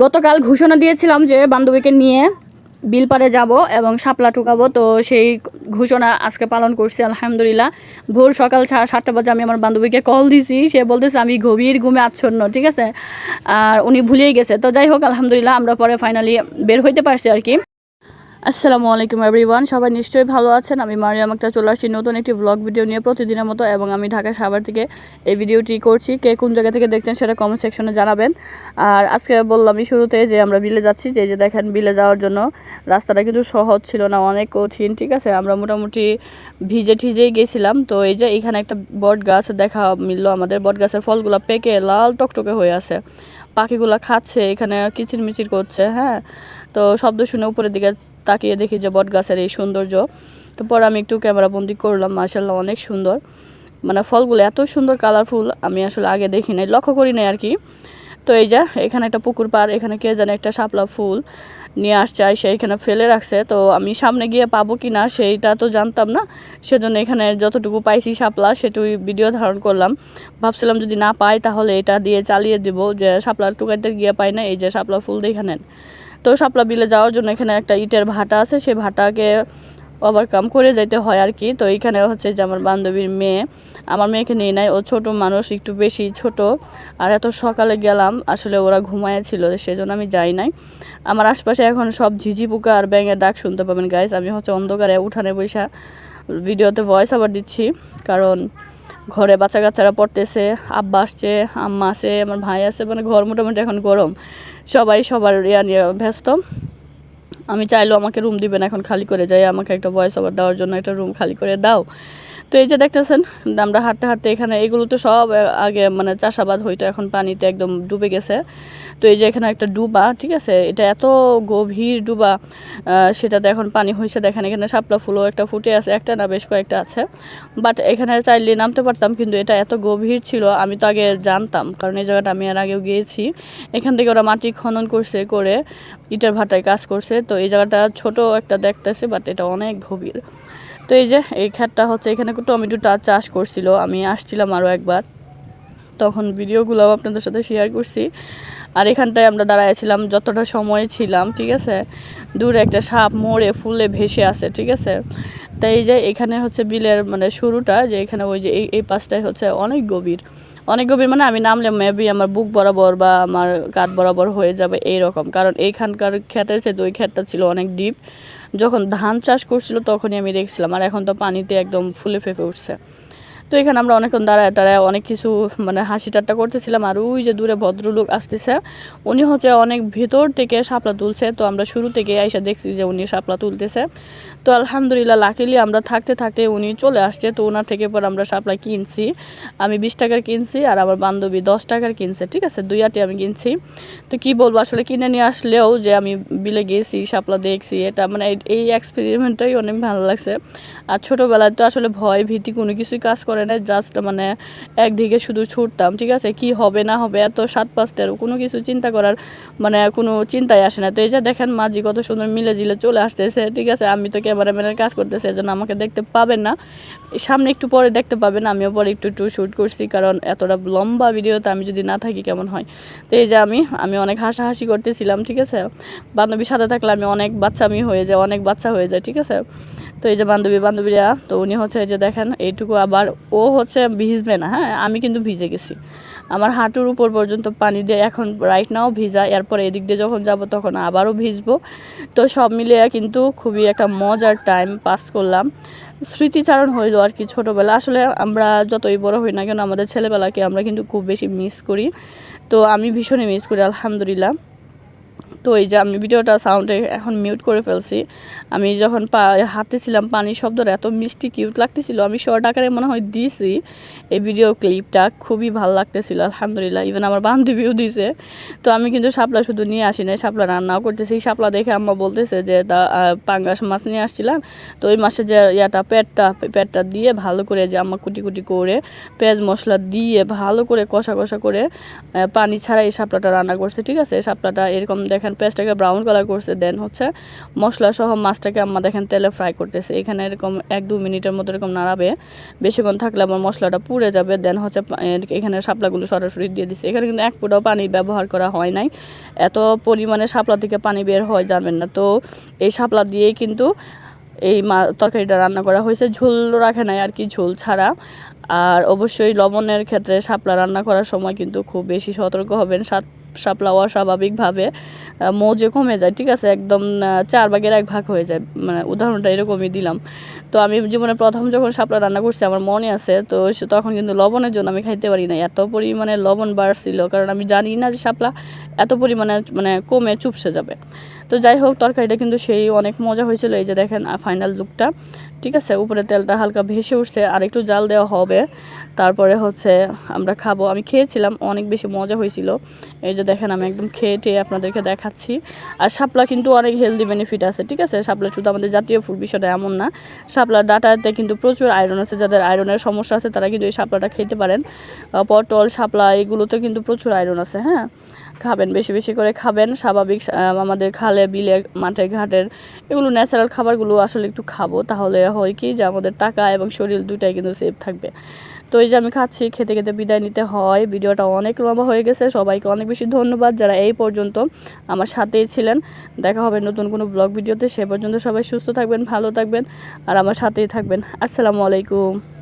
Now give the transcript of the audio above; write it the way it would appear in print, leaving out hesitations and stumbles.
গতকাল ঘোষণা দিয়েছিলাম যে বান্ধবীকে নিয়ে বিলপাড়ে যাব এবং শাপলা টুকাবো, তো সেই ঘোষণা আজকে পালন করছি আলহামদুলিল্লাহ। ভোর সকাল 7টা বাজে আমি আমার বান্ধবীকে কল দিছি, সে বলতেছে আমি গভীর ঘুমে আচ্ছন্ন, ঠিক আছে, আর উনি ভুলেই গেছে। তো যাই হোক আলহামদুলিল্লাহ আমরা পরে ফাইনালি বের হইতে পারছি আর কি। আসসালামু আলাইকুম এভরিওয়ান, সবাই নিশ্চয়ই ভালো আছেন। আমি মারিয়াম আক্তার চলে আসছি নতুন একটি ব্লগ ভিডিও নিয়ে প্রতিদিনের মতো, এবং আমি ঢাকা সাভার থেকে এই ভিডিওটি করছি। কে কোন জায়গা থেকে দেখছেন সেটা কমেন্ট সেকশনে জানাবেন। আর আজকে বললামই শুরুতে যে আমরা বিলে যাচ্ছি, যে দেখেন বিলে যাওয়ার জন্য রাস্তাটা কিন্তু সহজ ছিল না, অনেক কঠিন, ঠিক আছে। আমরা মোটামুটি ভিজেই গেছিলাম। তো এই যে এখানে একটা বট গাছ দেখা মিললো আমাদের, বট গাছের ফলগুলো পেকে লাল টকটকে হয়ে আছে, পাখিগুলা খাচ্ছে, এখানে কিচিরমিচির করছে। হ্যাঁ, তো শব্দ শুনে উপরের দিকে তাকিয়ে দেখি যে বট গাছের এই সৌন্দর্য। তো পরে আমি একটু ক্যামেরা বন্দি করলাম, মাশাআল্লাহ অনেক সুন্দর, মানে ফলগুলো এত সুন্দর কালারফুল আমি আসলে আগে দেখি নাই, লক্ষ্য করি নাই আর কি। তো এই যে এখানে একটা পুকুর পাড়, এখানে কে জানে একটা শাপলা ফুল নিয়ে আসছে, সে এখানে ফেলে রাখছে। তো আমি সামনে গিয়ে পাবো কি না সেইটা তো জানতাম না, সেজন্য এখানে যতটুকু পাইছি শাপলা সেটুই ভিডিও ধারণ করলাম। ভাবছিলাম যদি না পাই তাহলে এটা দিয়ে চালিয়ে দিব, যে শাপলা টুকাইতে গিয়ে পাই না, এই যে শাপলা ফুল দেখে নেন। তো শাপলা বিলে যাওয়ার জন্য এখানে একটা ইটের ভাটা আছে, সেই ভাটাকে ওভারকাম করে যেতে হয় আর কি। তো এইখানে হচ্ছে যে আমার বান্ধবীর মেয়ে, আমার মেয়েকে নিয়ে নেয়, ও ছোট মানুষ, একটু বেশি ছোট, আর এত সকালে গেলাম আসলে ওরা ঘুমায়েছিল, সেজন্য আমি যাই নাই। আমার আশপাশে এখন সব ঝিঝি পোকা আর ব্যাঙের ডাক শুনতে পাবেন গাইস। আমি হচ্ছে অন্ধকারে উঠানে বসে ভিডিওতে ভয়েস ওভার দিচ্ছি, কারণ ঘরে বাচ্চা কাচ্চারা পড়তেছে, আব্বা আসছে, আম্মা আছে, আমার ভাই আছে, মানে ঘর মোটামুটি এখন গরম, সবাই সবার ইয়া নিয়ে ব্যস্ত। আমি চাইলেও আমাকে রুম দিবেন এখন খালি করে, যাই আমাকে একটা ভয়েস ওভার দেওয়ার জন্য একটা রুম খালি করে দাও। তো এই যে দেখতেছেন আমরা হাঁটতে হাঁটতে এখানে, এগুলো তো সব আগে মানে চাষাবাদ হইতো, এখন পানিতে একদম ডুবে গেছে। তো এই যে এখানে একটা ডুবা, ঠিক আছে, এটা এত গভীর ডুবা, সেটাতে এখন পানি হয়েছে। দেখেন এখানে শাপলা ফুলও একটা ফুটে আছে, একটা না বেশ কয়েকটা আছে, বাট এখানে চাইলে নামতে পারতাম, কিন্তু এটা এত গভীর ছিল আমি তো আগে জানতাম, কারণ এই জায়গাটা আমি আর আগেও গিয়েছি। এখান থেকে ওরা মাটি খনন করছে, করে ইটের ভাটায় কাজ করছে। তো এই জায়গাটা ছোট একটা দেখতেছে, বাট এটা অনেক গভীর। তো এই যে এই ক্ষেতটা হচ্ছে, এখানে টমেটোটা চাষ করছিল, আমি আসছিলাম আরও একবার, তখন ভিডিওগুলো আপনাদের সাথে শেয়ার করছি। আর এখানটায় আমরা দাঁড়াইছিলাম যতটা সময় ছিলাম, ঠিক আছে, দূরে একটা সাপ মরে ফুলে ভেসে আছে, ঠিক আছে। তাই এই যে এখানে হচ্ছে বিলের মানে শুরুটা, যে এখানে ওই যে এই পাশটায় হচ্ছে অনেক গভীর, অনেক গভীর, মানে আমি নামলে মেবি আমার বুক বরাবর বা আমার কাঁধ বরাবর হয়ে যাবে এইরকম, কারণ এইখানকার ক্ষেতের চেয়ে ওই ক্ষেতটা ছিল অনেক ডিপ। যখন ধান চাষ করছিল তখনই আমি দেখছিলাম, আর এখন তো পানিতে একদম ফুলে ফেঁপে উঠছে। তো এখানে আমরা অনেকক্ষণ দাঁড়ায় অনেক কিছু মানে হাসি ঠাট্টা করতেছিলাম। আর ওই যে দূরে ভদ্রলোক আসতেছে, উনি হচ্ছে অনেক ভেতর থেকে শাপলা তুলছে। তো আমরা শুরু থেকে আইসা দেখছি যে উনি শাপলা তুলতেছে। তো আলহামদুলিল্লাহ লাকিলি আমরা থাকতে থাকতে উনি চলে আসছে। তো ওনার থেকে পর আমরা শাপলা কিনছি, আমি 20 টাকার কিনছি, আর আমার বান্ধবী 10 টাকার কিনছে, ঠিক আছে, 2 আটি আমি কিনছি। তো কি বলবো, আসলে কিনে নিয়ে আসলেও যে আমি বিলে গেছি শাপলা দেখছি, এটা মানে এই এক্সপেরিমেন্টটাই অনেক ভালো লাগছে। আর ছোটোবেলায় তো আসলে ভয় ভীতি কোনো কিছুই কাজ করে না, জাস্ট মানে একদিকে শুধু ছুটতাম, ঠিক আছে, কি হবে না হবে এত 7-5 কোনো কিছু চিন্তা করার মানে কোনো চিন্তাই আসে না। তো এই যে দেখেন মাঝি কত সুন্দর মিলে জিলে চলে আসতেছে, ঠিক আছে। আমি তো ক্যামেরাম্যানের কাজ করতেছি, এজন্য আমাকে দেখতে পাবেন না, সামনে একটু পরে দেখতে পাবেন। আমিও পরে একটু একটু শ্যুট করছি, কারণ এতটা লম্বা ভিডিওতে আমি যদি না থাকি কেমন হয়। তো এই যে আমি অনেক হাসাহাসি করতেছিলাম, ঠিক আছে। বান্ধবীর সাথে থাকলে আমি অনেক বাচ্চামি হয়ে যায়, অনেক বাচ্চা হয়ে যায়, ঠিক আছে। তো এই যে বান্ধবীরা, তো উনি হচ্ছে এই যে দেখেন এইটুকু, আবার ও হচ্ছে ভিজবে না, হ্যাঁ, আমি কিন্তু ভিজে গেছি, আমার হাঁটুর উপর পর্যন্ত পানি দিয়ে এখন রাইট নাও ভিজা, এরপর এদিক দিয়ে যখন যাব তখন আবারও ভিজবো। তো সব মিলিয়ে কিন্তু খুবই একটা মজার টাইম পাস করলাম, স্মৃতিচারণ হইল আর কি। ছোটোবেলা আসলে আমরা যতই বড় হই না কেন, আমাদের ছেলেবেলাকে আমরা কিন্তু খুব বেশি মিস করি। তো আমি ভীষণই মিস করি আলহামদুলিল্লাহ। তো এই যে আমি ভিডিওটা সাউন্ডে এখন মিউট করে ফেলছি। আমি যখন হাঁটতেছিলাম পানির শব্দটা এত মিষ্টি কিউট লাগতেছিল, আমি শর্ট আকারে মনে হয় দিছি এই ভিডিও ক্লিপটা, খুবই ভালো লাগতেছিল আলহামদুলিল্লাহ। ইভেন আমার বান্ধবীও দিছে। তো আমি কিন্তু শাপলা শুধু নিয়ে আসি না, শাপলা রান্নাও করতেছি। শাপলা দেখে আম্মা বলতেছে যে পাঙ্গাস মাছ নিয়ে আসছিলাম, তো ওই মাসে যে পেটটা দিয়ে ভালো করে যে আম্মা কুটি কুটি করে পেঁয়াজ মশলা দিয়ে ভালো করে কষা কষা করে পানি ছাড়া এই শাপলাটা রান্না করছে, ঠিক আছে। শাপলাটা এরকম দেখেন পেঁয়াজটাকে ব্রাউন কালার করছে, দেন হচ্ছে মশলা সহ মাছটাকে আম্মা দেখেন তেলে ফ্রাই করতেছে। এখানে এরকম 1-2 মিনিটের মতো এরকম নাড়াবে, বেশিক্ষণ থাকলে আমার মশলাটা পুড়ে যাবে। দেন হচ্ছে এখানে শাপলাগুলো সরাসরি দিয়ে দিচ্ছে। এখানে কিন্তু এক ফোঁটাও পানি ব্যবহার করা হয় নাই, এত পরিমাণে শাপলা থেকে পানি বের হয় জানবেন না। তো এই শাপলা দিয়েই কিন্তু এই তরকারিটা রান্না করা হয়েছে, ঝোল রাখে নাই আর কি, ঝোল ছাড়া। আর অবশ্যই লবণের ক্ষেত্রে শাপলা রান্না করার সময় কিন্তু খুব বেশি সতর্ক হবেন। শাপলা অস্বাভাবিকভাবে মজে কমে যায়, ঠিক আছে, একদম 4 ভাগের 1 ভাগ হয়ে যায়, মানে উদাহরণটা এরকমই দিলাম। তো আমি জীবনে প্রথম যখন শাপলা রান্না করছি আমার মনে আছে, তো তখন কিন্তু লবণের জন্য আমি খাইতে পারি না, এত পরিমাণে লবণ বাড়ছিল, কারণ আমি জানি না যে শাপলা এত পরিমাণে মানে কমে চুপসে যাবে। তো যাই হোক, তরকারিটা কিন্তু সেই অনেক মজা হয়েছিল। এই যে দেখেন ফাইনাল লুকটা, ঠিক আছে, উপরে তেলটা হালকা ভেসে উঠছে, আর একটু জাল দেওয়া হবে, তারপরে হচ্ছে আমরা খাবো। আমি খেয়েছিলাম, অনেক বেশি মজা হয়েছিল। এই যে দেখেন আমি একদম খেয়ে আপনাদেরকে দেখাচ্ছি। আর শাপলা কিন্তু অনেক হেলদি বেনিফিট আছে, ঠিক আছে, শাপলা শুধু আমাদের জাতীয় ফুড বিষয়টা এমন না, শাপলার ডাটাতে কিন্তু প্রচুর আয়রন আছে। যাদের আয়রনের সমস্যা আছে তারা কিন্তু এই শাপলাটা খেতে পারেন। পটল, শাপলা এগুলোতে কিন্তু প্রচুর আয়রন আছে। হ্যাঁ, খাবেন, বেশি বেশি করে খাবেন। স্বাভাবিক আমাদের খালে বিলে মাঠে ঘাটের এগুলো ন্যাচারাল খাবারগুলো আসলে একটু খাবো, তাহলে হয় কি যে আমাদের টাকা এবং শরীর দুটাই কিন্তু সেফ থাকবে। তো এই যে আমি খাচ্ছি, খেতে খেতে বিদায় নিতে হয়। ভিডিওটা অনেক লম্বা হয়ে গেছে। সবাইকে অনেক বেশি ধন্যবাদ যারা এই পর্যন্ত আমার সাথেই ছিলেন। দেখা হবে নতুন কোনো ব্লগ ভিডিওতে। সে পর্যন্ত সবাই সুস্থ থাকবেন, ভালো থাকবেন, আর আমার সাথেই থাকবেন। আসসালামু আলাইকুম।